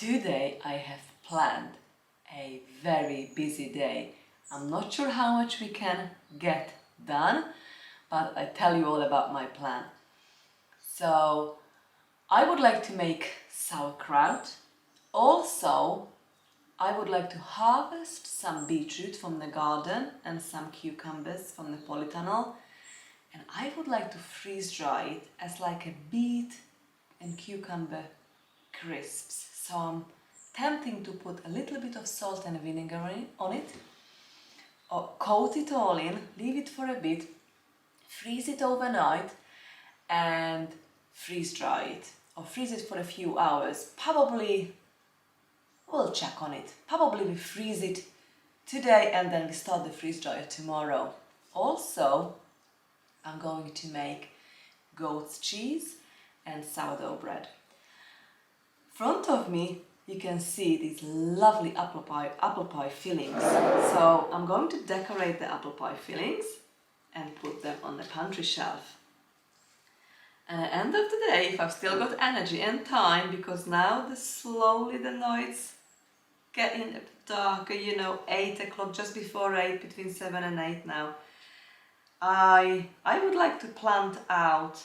Today I have planned a very busy day. I'm not sure how much we can get done, but I tell you all about my plan. So I would like to make sauerkraut. Also, I would like to harvest some beetroot from the garden and some cucumbers from the polytunnel. And I would like to freeze dry it as like a beet and cucumber crisps. So I'm tempting to put a little bit of salt and vinegar on it, or coat it all in, leave it for a bit, freeze it overnight and freeze dry it, or freeze it for a few hours. Probably, we'll check on it. Probably we freeze it today and then we start the freeze dryer tomorrow. Also, I'm going to make goat's cheese and sourdough bread. Front of me you can see these lovely apple pie fillings. So I'm going to decorate the apple pie fillings and put them on the pantry shelf. And at the end of the day, if I've still got energy and time, because now slowly the nights getting a bit darker, 8 o'clock, just before 8, between 7 and 8 now, I would like to plant out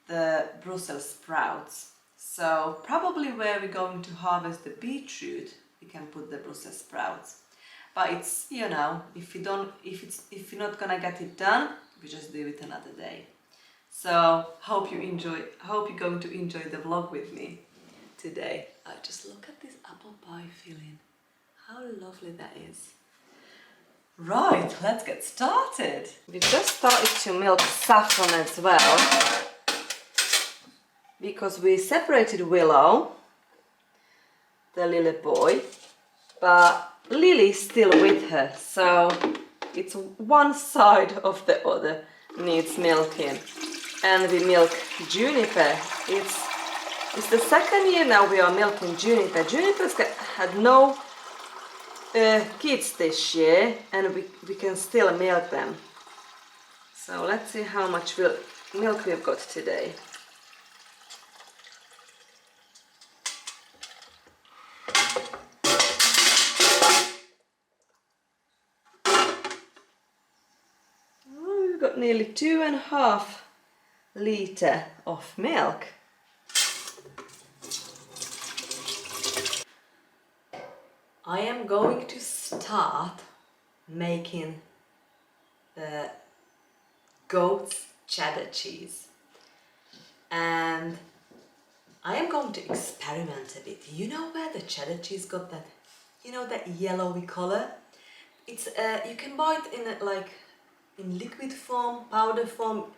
the Brussels sprouts. So probably where we're going to harvest the beetroot, we can put the Brussels sprouts. But it's, if you're not gonna get it done, we just do it another day. So hope you're going to enjoy the vlog with me today. Just look at this apple pie filling. How lovely that is. Right, let's get started. We've just started to milk saffron as well, because we separated Willow, the little boy, but Lily's still with her, so it's one side of the other needs milking. And we milk Juniper. It's the second year now we are milking Juniper. Juniper's had no kids this year, and we can still milk them. So let's see how much milk we've got today. We've got nearly 2.5 litres of milk. I am going to start making the goat's cheddar cheese, and I am going to experiment a bit. You know where the cheddar cheese got that, that yellowy color? It's you can buy it in liquid form, powder form.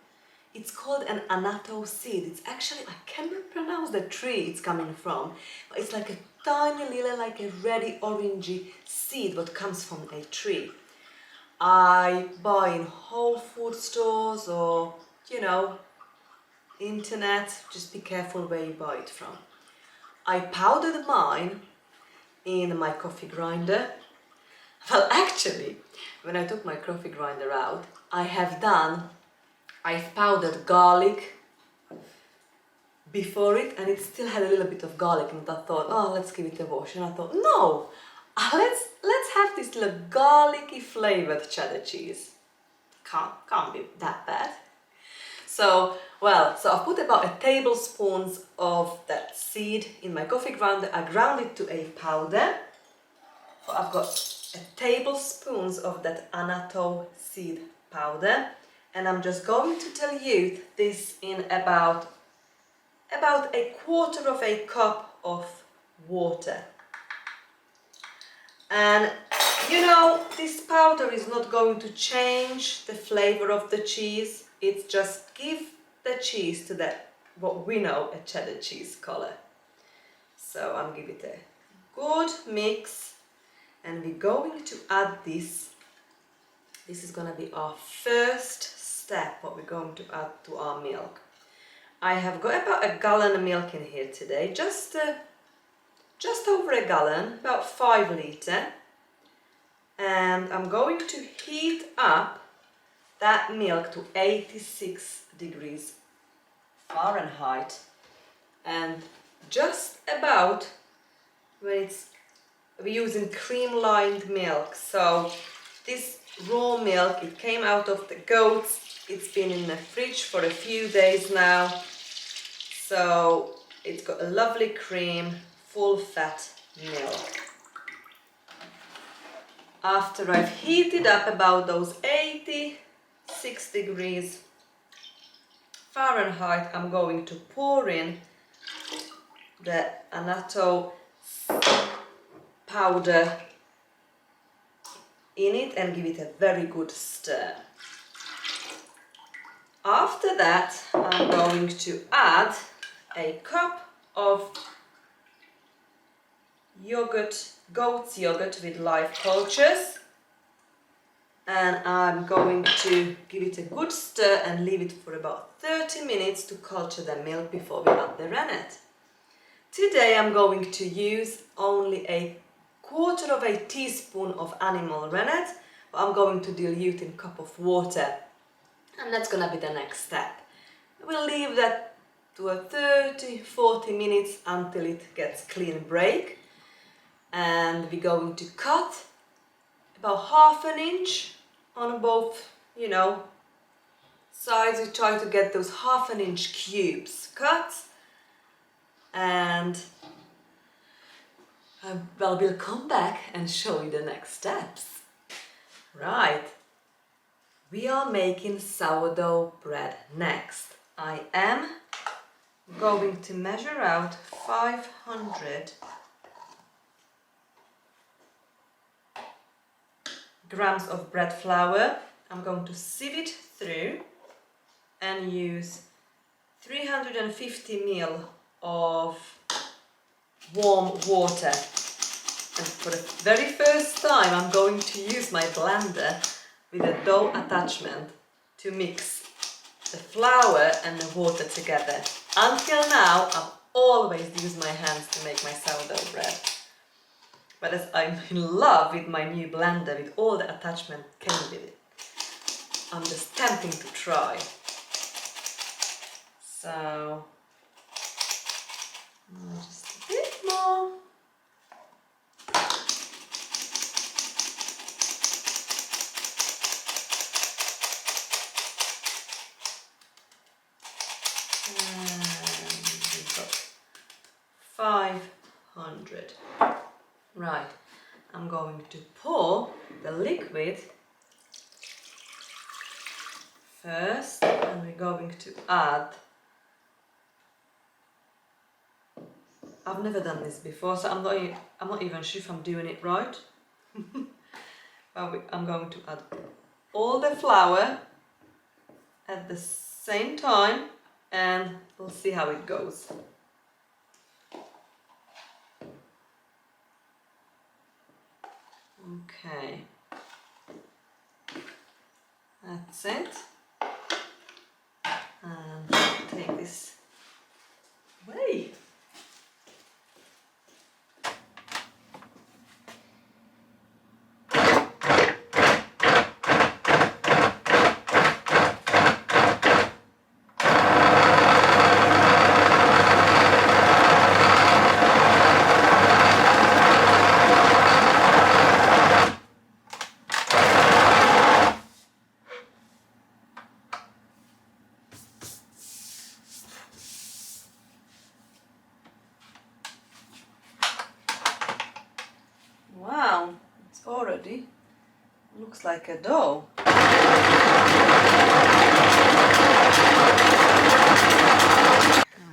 It's called an annatto seed. It's actually, I cannot pronounce the tree it's coming from, but it's like a tiny little, like a reddy orangey seed what comes from a tree. I buy in Whole Food stores or, internet. Just be careful where you buy it from. I powdered mine in my coffee grinder. Well, actually, when I took my coffee grinder out, I've powdered garlic before it, and it still had a little bit of garlic, and I thought, oh, let's give it a wash. And I thought, no, let's have this little garlicky flavored cheddar cheese. Can't be that bad. So I put about a tablespoon of that seed in my coffee grinder. I ground it to a powder. So I've got a tablespoon of that annatto seed powder, and I'm just going to dilute this in about 1/4 cup of water. And this powder is not going to change the flavor of the cheese. It's just give the cheese to that what we know a cheddar cheese color. So I'm giving it a good mix, and we're going to add this. This is going to be our first step, what we're going to add to our milk. I have got about 1 gallon of milk in here today, just over 1 gallon, about 5 litres. And I'm going to heat up that milk to 86 degrees Fahrenheit and just about we're using cream-lined milk. So this raw milk, it came out of the goats. It's been in the fridge for a few days now. So it's got a lovely cream, full fat milk. After I've heated up about those 86 degrees Fahrenheit, I'm going to pour in the annatto powder in it and give it a very good stir. After that, I'm going to add a cup of yogurt, goat's yogurt with live cultures, and I'm going to give it a good stir and leave it for about 30 minutes to culture the milk before we add the rennet. Today I'm going to use only a quarter of a teaspoon of animal rennet, but I'm going to dilute in a cup of water, and that's gonna be the next step. We'll leave that to a 30-40 minutes until it gets clean break, and we're going to cut about half an inch on both, sides. We try to get those half an inch cubes cut, and we'll come back and show you the next steps. Right, we are making sourdough bread next. I am going to measure out 500 grams of bread flour. I'm going to sieve it through and use 350 ml of warm water. And for the very first time, I'm going to use my blender with a dough attachment to mix the flour and the water together. Until now, I've always used my hands to make my sourdough bread. But as I'm in love with my new blender with all the attachment came with it, I'm just tempting to try. So, just a bit more. And we've got 500. Right, I'm going to pour the liquid first, and we're going to add, I've never done this before, so I'm not even sure if I'm doing it right. But I'm going to add all the flour at the same time, and we'll see how it goes. Okay, that's it. And take this away. Wow, it's already looks like a dough. Now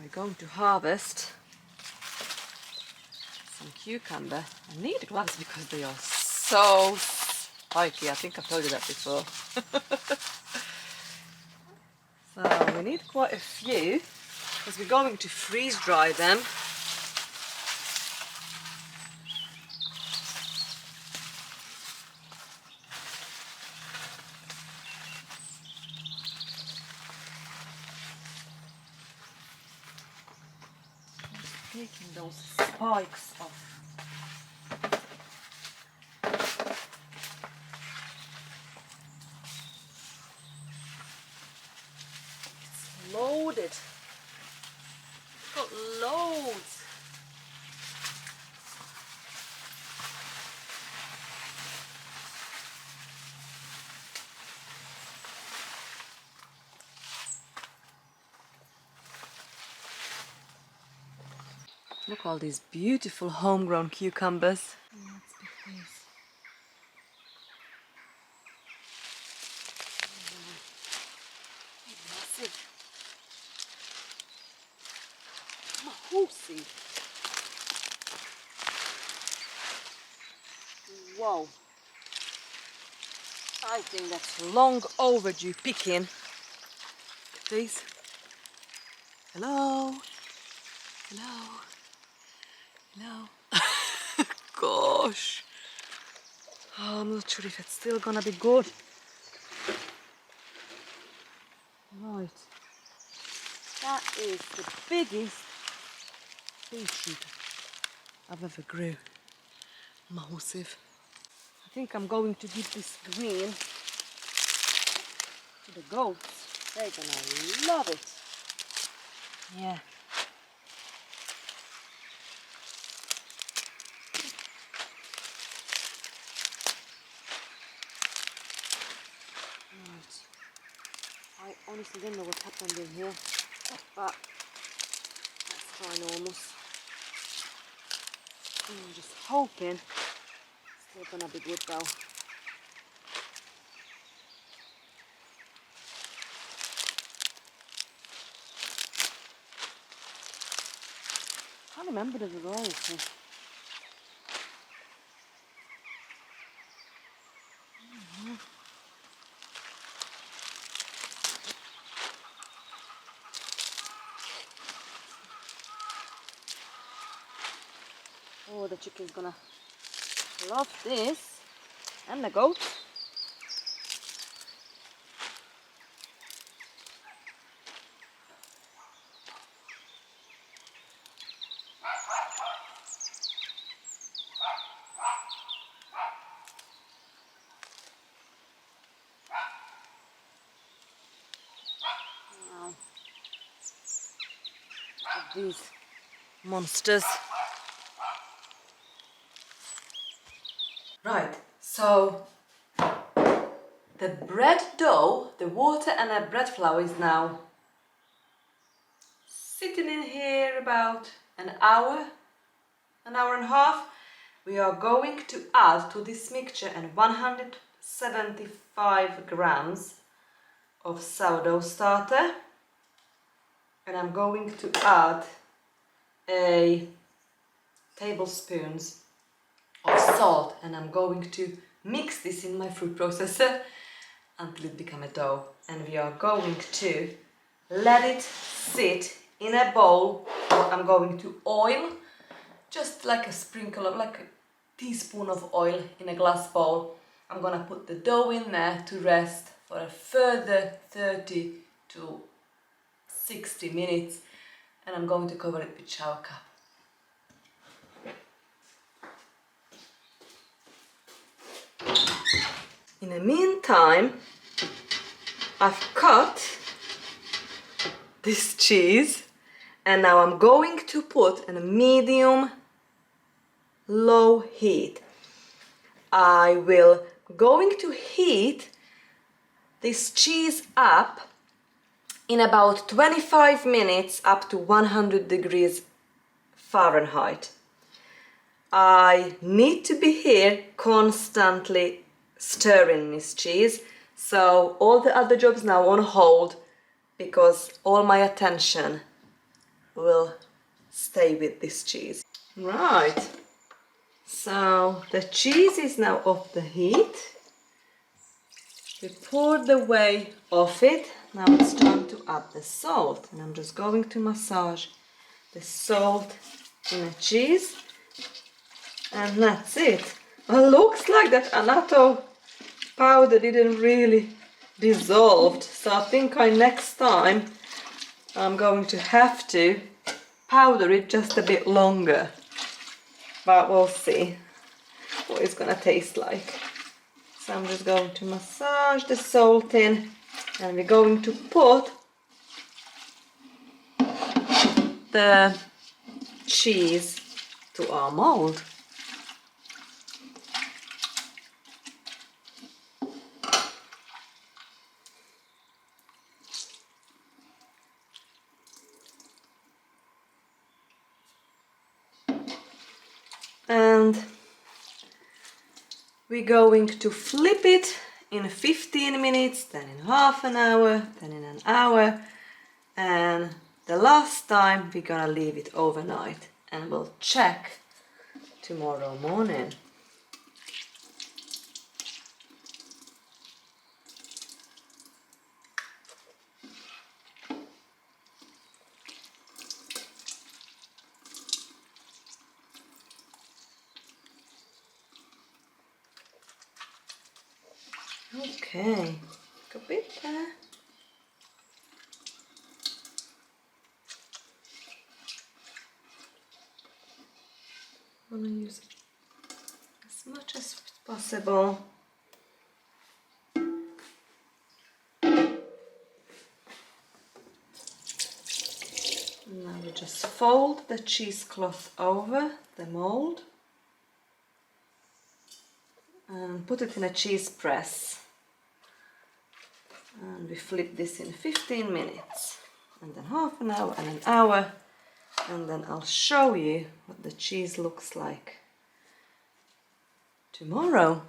we're going to harvest some cucumber. I need gloves because they are so spiky. I think I've told you that before. So we need quite a few because we're going to freeze dry them. Taking those spikes off. It's loaded. It's got loads. Look all these beautiful homegrown cucumbers. Let's pick these. Massive. Mahoosy. Wow. I think that's long overdue picking. Please. Hello. Hello. Hello. Gosh. Oh, I'm not sure if it's still gonna be good. Right. That is the biggest beetroot I've ever grew. Massive. I think I'm going to give this green to the goats. They're gonna love it. Yeah. Right. I honestly don't know what happened in here, but that's fine almost. I'm just hoping it's still gonna be good though. I can't remember the variety. Oh, the chicken's gonna love this, and the goat. Wow. Look at these monsters. Right, so the bread dough, the water and the bread flour is now sitting in here about an hour and a half. We are going to add to this mixture and 175 grams of sourdough starter, and I'm going to add a tablespoons of salt, and I'm going to mix this in my food processor until it becomes a dough, and we are going to let it sit in a bowl. I'm going to oil just like a sprinkle of like a teaspoon of oil in a glass bowl. I'm gonna put the dough in there to rest for a further 30 to 60 minutes, and I'm going to cover it with shower cap. In the meantime, I've cut this cheese, and now I'm going to put in a medium low heat. I will going to heat this cheese up in about 25 minutes up to 100 degrees Fahrenheit. I need to be here constantly stirring this cheese, so all the other jobs now on hold because all my attention will stay with this cheese. Right, so the cheese is now off the heat. We poured the whey off it. Now it's time to add the salt, and I'm just going to massage the salt in the cheese, and that's it. Well, looks like that annatto powder didn't really dissolve, so I think next time I'm going to have to powder it just a bit longer, but we'll see what it's gonna taste like. So I'm just going to massage the salt in, and we're going to put the cheese to our mold. and we're going to flip it in 15 minutes, then in half an hour, then in an hour, and the last time we're gonna leave it overnight and we'll check tomorrow morning. Okay, a bit there. I'm gonna use as much as possible. Now we just fold the cheesecloth over the mold and put it in a cheese press. And we flip this in 15 minutes, and then half an hour and an hour, and then I'll show you what the cheese looks like tomorrow.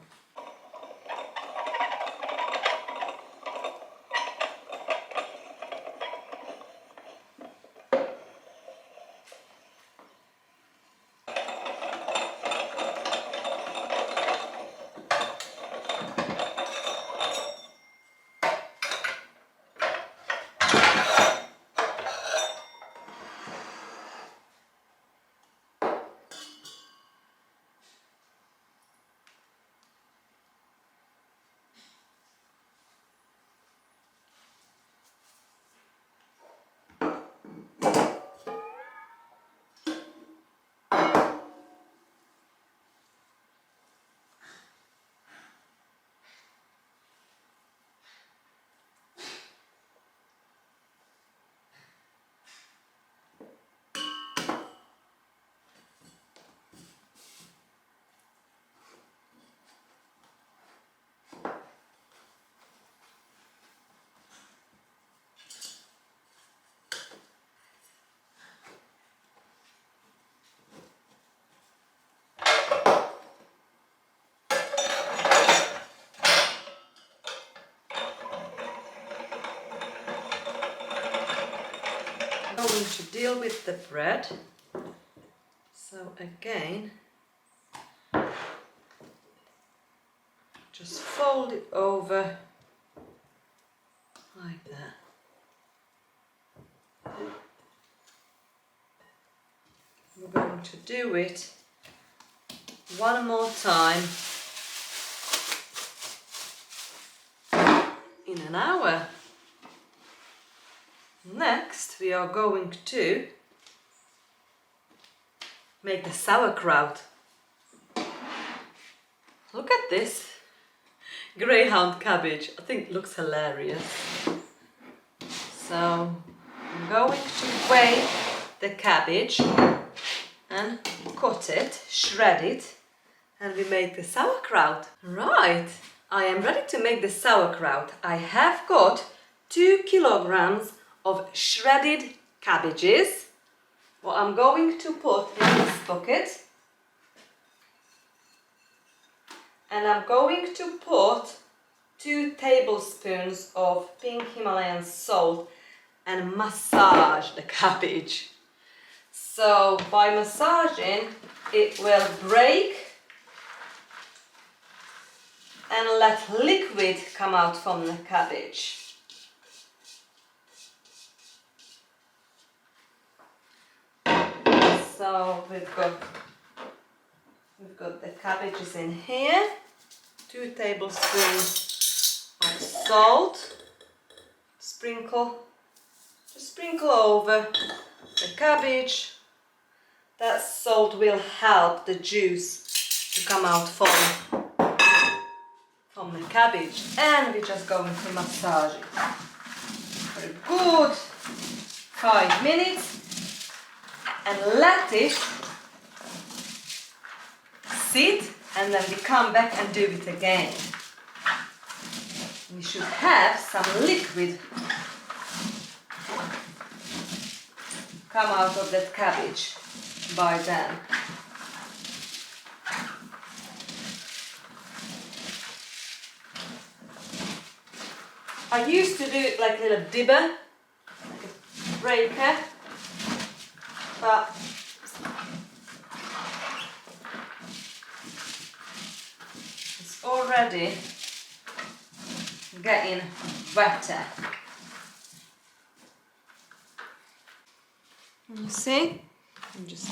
Going to deal with the bread. So again, just fold it over like that. We're going to do it one more time in an hour. Next, we are going to make the sauerkraut. Look at this greyhound cabbage. I think it looks hilarious. So I'm going to weigh the cabbage and cut it, shred it, and we make the sauerkraut. Right, I am ready to make the sauerkraut. I have got 2 kilograms of shredded cabbages. What I'm going to put in this bucket, and I'm going to put 2 tablespoons of pink Himalayan salt and massage the cabbage. So by massaging, it will break and let liquid come out from the cabbage. So we've got the cabbages in here, 2 tablespoons of salt, just sprinkle over the cabbage. That salt will help the juice to come out from the cabbage, and we're just going to massage it for a good 5 minutes. And let it sit, and then we come back and do it again. We should have some liquid come out of that cabbage by then. I used to do it like a little dibber, like a breaker, but it's already getting wetter. You see? I'm just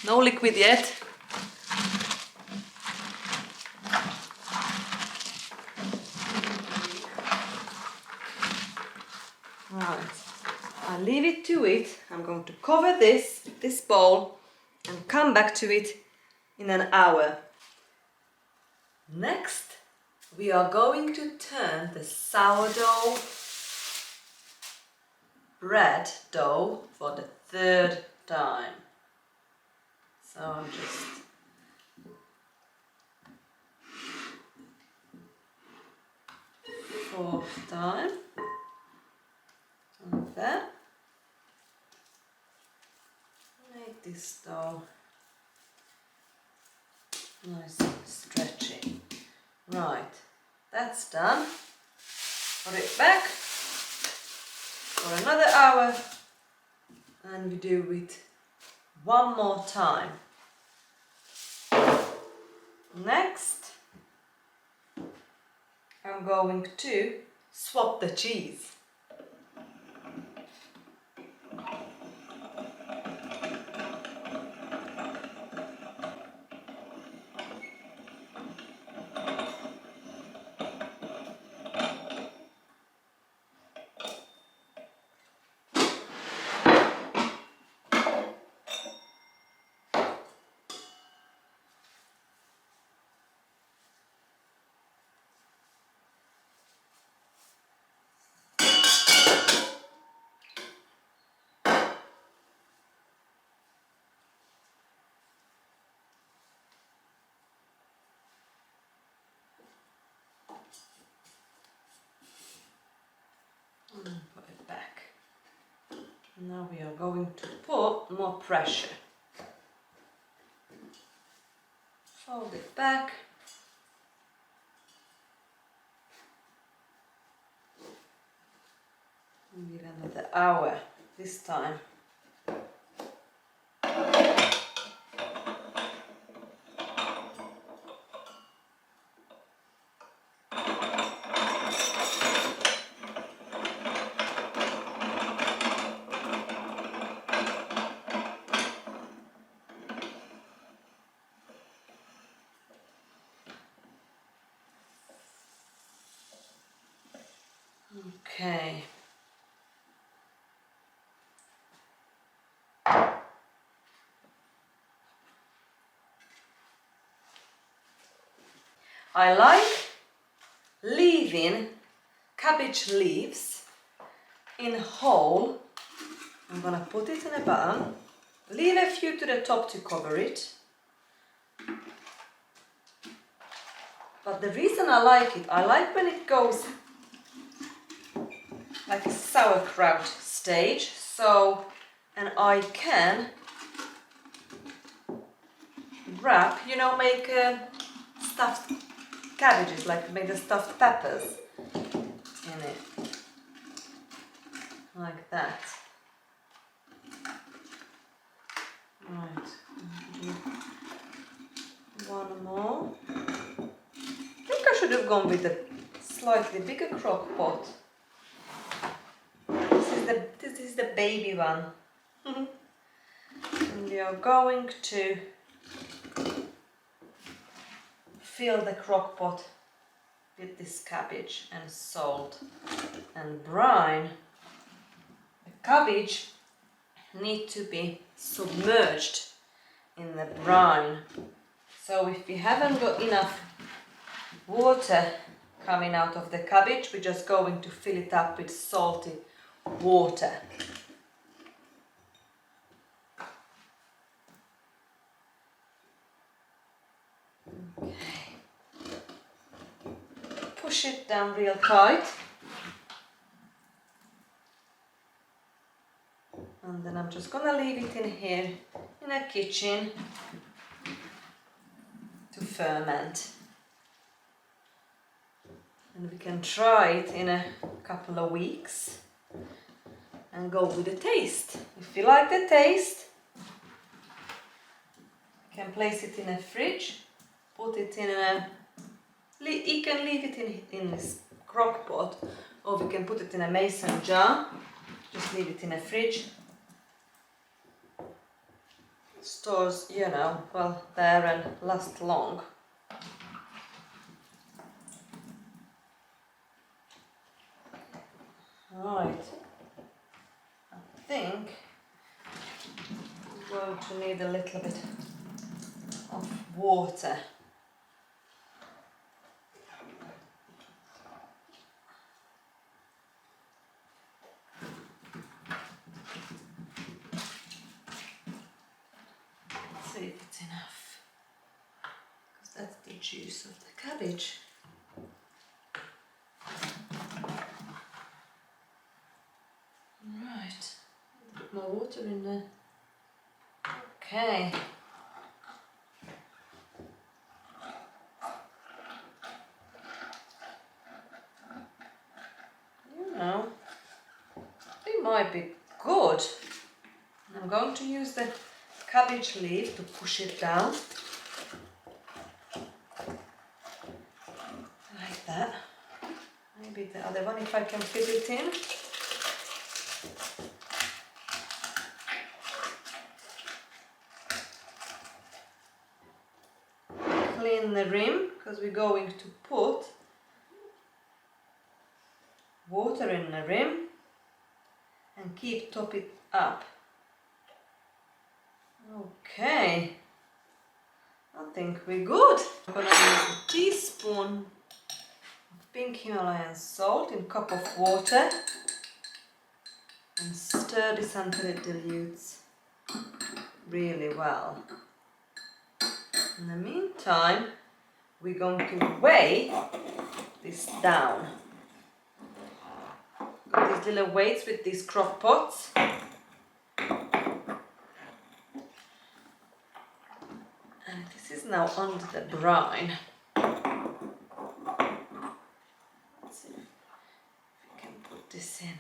no liquid yet. Right, I'll leave it to it. I'm going to cover this bowl and come back to it in an hour. Next, we are going to turn the sourdough bread dough for the third time. So I'm just fourth time. Like that. Make this dough nice and stretchy. Right, that's done. Put it back for another hour and we do it one more time. Next, I'm going to swap the cheese. And put it back. Now we are going to put more pressure. Fold it back. And give another hour this time. Okay. I like leaving cabbage leaves in whole. I'm gonna put it in a bun, leave a few to the top to cover it. But the reason I like when it goes like a sauerkraut stage, so, and I can wrap, you know, make stuffed cabbages, like make the stuffed peppers in it, like that. Right, one more. I think I should have gone with a slightly bigger crock pot. This is the baby one. And we are going to fill the crock pot with this cabbage and salt and brine. The cabbage need to be submerged in the brine. So if we haven't got enough water coming out of the cabbage, we're just going to fill it up with salty water. Okay. Push it down real tight. And then I'm just gonna leave it in here in a kitchen ferment. And we can try it in a couple of weeks and go with the taste. If you like the taste, you can place it in a fridge, put it in a... You can leave it in this crock pot, or we can put it in a mason jar. Just leave it in a fridge. Stores, you know, well there and last long. Right, I think we're going to need a little bit of water. Let's see if it's enough, because that's the juice of the cabbage. Right, a bit more water in there. Okay. You know, it might be good. I'm going to use the cabbage leaf to push it down. Like that. Maybe the other one, if I can fit it in. Clean the rim, because we're going to put water in the rim and top it up. Okay, I think we're good. I'm gonna use a teaspoon of pink Himalayan salt in a cup of water and stir this until it dilutes really well. In the meantime, we're going to weigh this down. Got these little weights with these crock pots. And this is now under the brine. Let's see if we can put this in.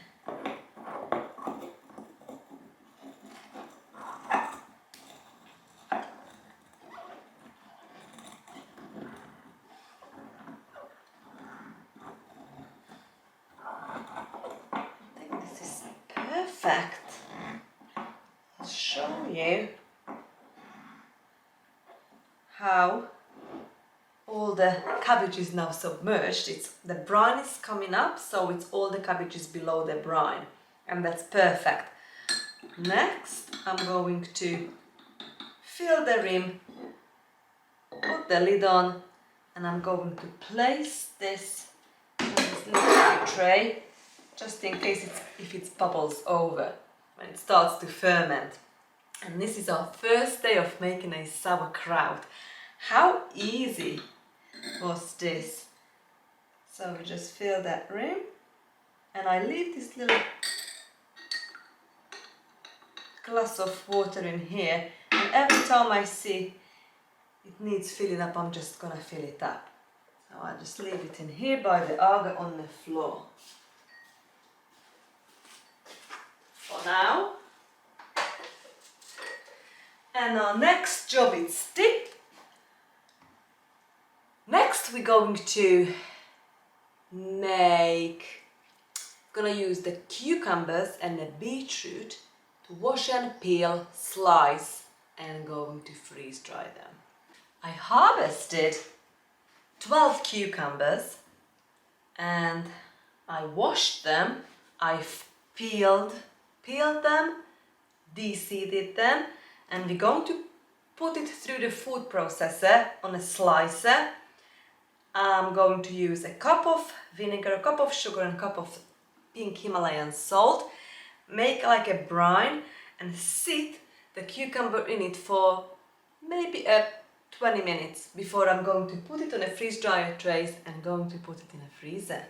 Perfect. I'll show you how all the cabbage is now submerged. The brine is coming up, so it's all the cabbage is below the brine, and that's perfect. Next, I'm going to fill the rim, put the lid on, and I'm going to place this on this little tray, just in case if it bubbles over when it starts to ferment. And this is our first day of making a sauerkraut. How easy was this? So we just fill that rim, and I leave this little glass of water in here, and every time I see it needs filling up, I'm just gonna fill it up. So I just leave it in here by the auger on the floor. For now. And our next job is stick. Next we're going to gonna use the cucumbers and the beetroot to wash and peel, slice, and going to freeze dry them. I harvested 12 cucumbers and I washed them, I peeled them, de-seeded them, and we're going to put it through the food processor on a slicer. I'm going to use a cup of vinegar, a cup of sugar, and a cup of pink Himalayan salt. Make like a brine and sit the cucumber in it for maybe 20 minutes before I'm going to put it on a freeze dryer trays and going to put it in a freezer.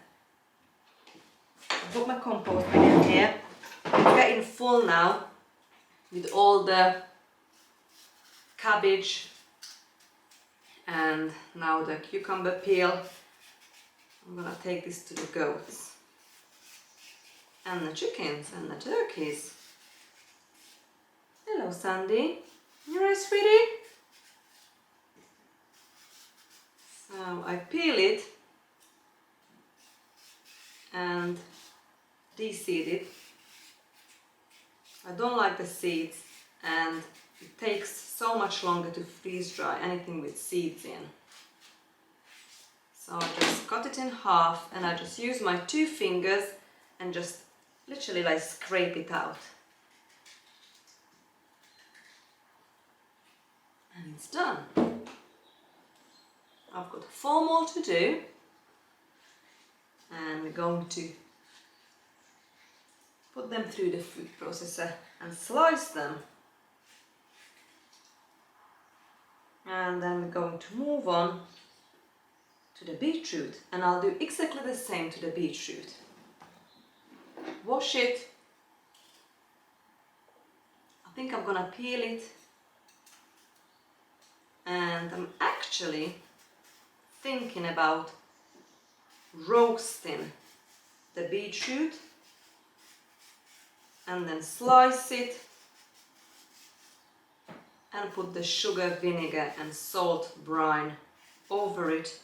I've got my compost bin in here. It's getting full now with all the cabbage And now the cucumber peel. I'm gonna take this to the goats and the chickens and the turkeys. Hello Sandy, you ready, sweetie? So I peel it and de-seed it. I don't like the seeds and it takes so much longer to freeze dry anything with seeds in. So I just cut it in half and I just use my 2 fingers and just literally like scrape it out. And it's done. I've got 4 more to do and we're going to put them through the food processor and slice them. And then we're going to move on to the beetroot, and I'll do exactly the same to the beetroot. Wash it. I think I'm gonna peel it, and I'm actually thinking about roasting the beetroot and then slice it and put the sugar, vinegar and salt brine over it.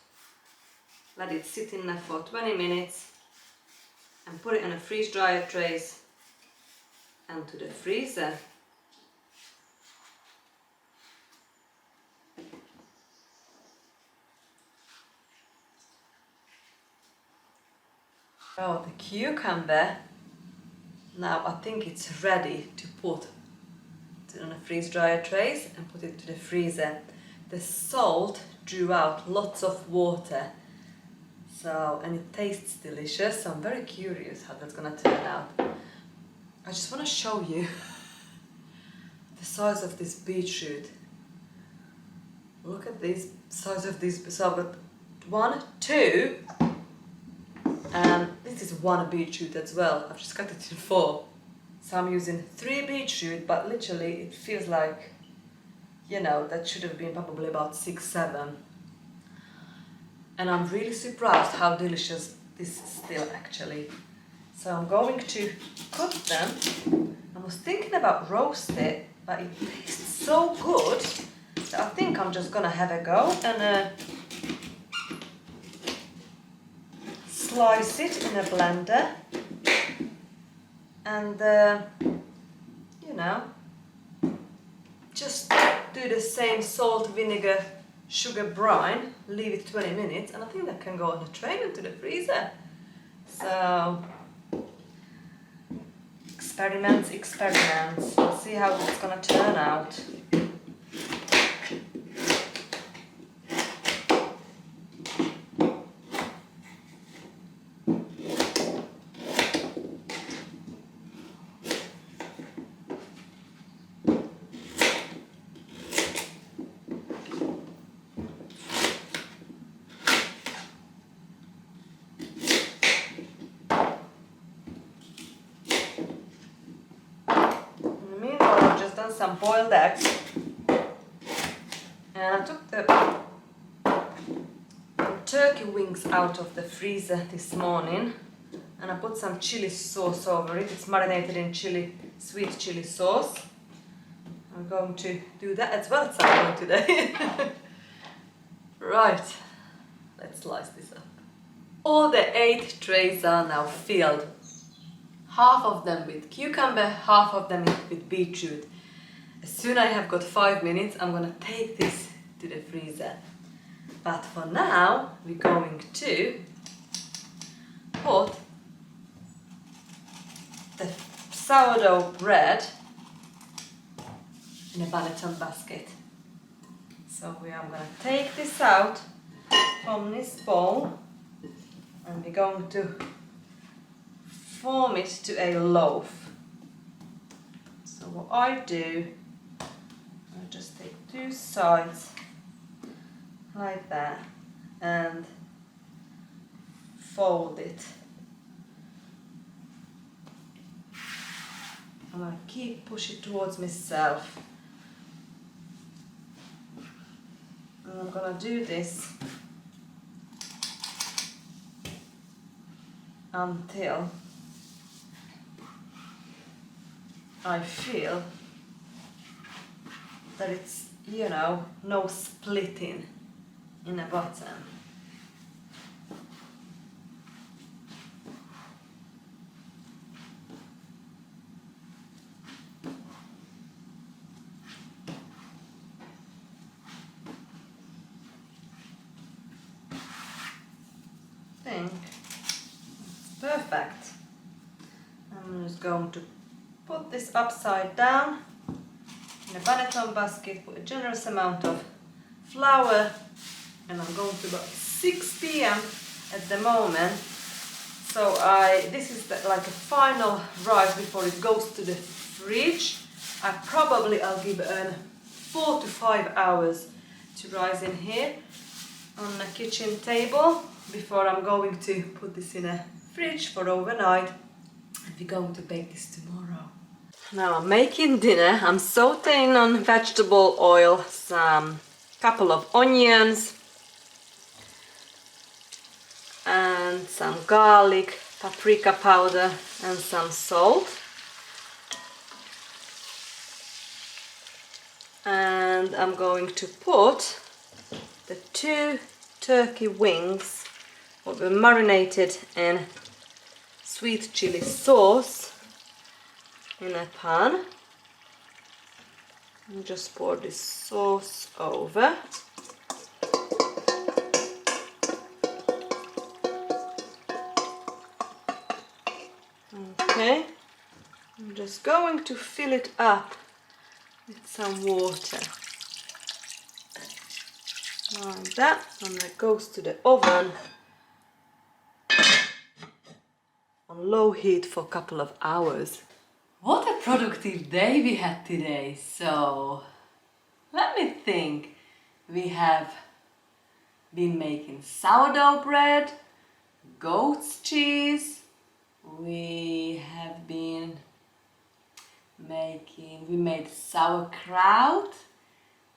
Let it sit in there for 20 minutes and put it in a freeze dryer trays and to the freezer. Oh, the cucumber, now I think it's ready to put it on a freeze dryer trays and put it to the freezer. The salt drew out lots of water, so, and it tastes delicious, so I'm very curious how that's gonna turn out. I just want to show you the size of this beetroot. Look at this size of this. So I've got 1, 2, and this is 1 beetroot as well. I've just cut it in 4. So I'm using 3 beetroot, but literally it feels like, you know, that should have been probably about 6, 7. And I'm really surprised how delicious this is still actually. So I'm going to cut them. I was thinking about roast it, but it tastes so good that I think I'm just gonna have a go and slice it in a blender and you know, just do the same salt, vinegar, sugar brine, leave it 20 minutes, and I think that can go on a tray into the freezer. So experiments, we'll see how it's gonna turn out. Some boiled eggs, and I took the turkey wings out of the freezer this morning and I put some chili sauce over it. It's marinated in sweet chili sauce. I'm going to do that as well at some point today. Right, let's slice this up. All the 8 trays are now filled. Half of them with cucumber, half of them with beetroot. As soon as I have got 5 minutes, I'm gonna take this to the freezer. But for now, we're going to put the sourdough bread in a Benetton basket. So I'm gonna take this out from this bowl and we're going to form it to a loaf. So what I do, I just take 2 sides like that and fold it. I'm gonna keep pushing towards myself And I'm gonna do this until I feel that it's, you know, no splitting in the bottom. I think it's perfect. I'm just going to put this upside down in a panettone basket, put a generous amount of flour, and I'm going to about 6 p.m. at the moment. So this is like a final rise before it goes to the fridge. I'll give it 4 to 5 hours to rise in here on the kitchen table before I'm going to put this in a fridge for overnight. And we're going to bake this tomorrow. Now I'm making dinner. I'm sauteing on vegetable oil some couple of onions and some garlic, paprika powder and some salt. And I'm going to put the 2 turkey wings what were marinated in sweet chili sauce in a pan. And just pour this sauce over. Okay, I'm just going to fill it up with some water. Like that, and that goes to the oven on low heat for a couple of hours. What a productive day we had today. So, let me think. We have been making sourdough bread, goat's cheese, we made sauerkraut,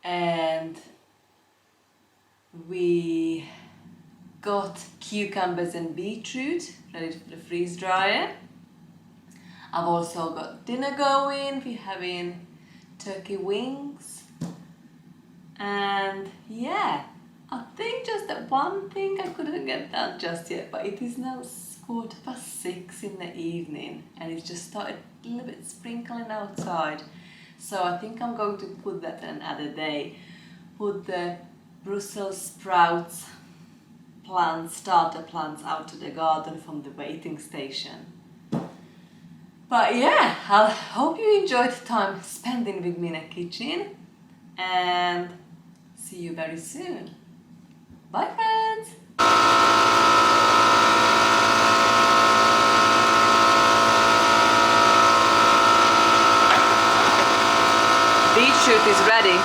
and we got cucumbers and beetroot ready for the freeze dryer. I've also got dinner going. We're having turkey wings, and yeah, I think just that one thing I couldn't get done just yet, but it is now 6:15 in the evening and it just started a little bit sprinkling outside. So I think I'm going to put that another day. Put the Brussels sprouts starter plants out to the garden from the waiting station. But yeah, I hope you enjoyed time spending with me in the kitchen, and see you very soon. Bye friends! Beetroot is ready.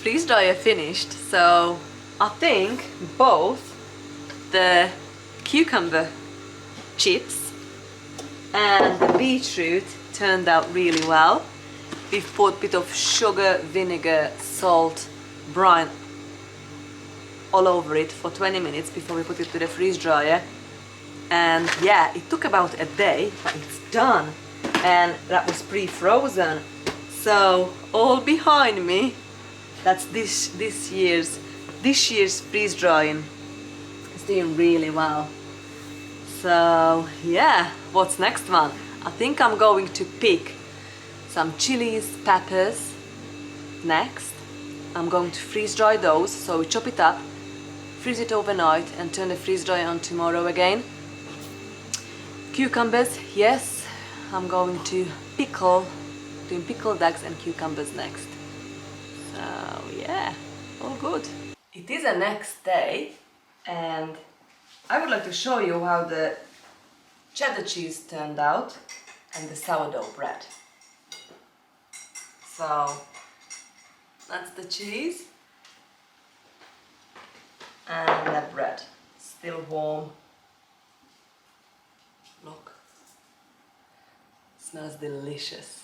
Freeze dryer finished, so I think both the cucumber chips and the beetroot turned out really well. We've put a bit of sugar, vinegar, salt, brine all over it for 20 minutes before we put it to the freeze dryer. And yeah, it took about a day, but it's done. And that was pre-frozen. So all behind me, that's this year's freeze drying. It's doing really well. So yeah, what's next one? I think I'm going to pick some chilies, peppers next. I'm going to freeze dry those, so we chop it up, freeze it overnight and turn the freeze dryer on tomorrow again. Cucumbers, yes, I'm going to doing pickled eggs and cucumbers next. So yeah, all good. It is the next day and I would like to show you how the cheddar cheese turned out and the sourdough bread. So that's the cheese. warm. Look, smells delicious.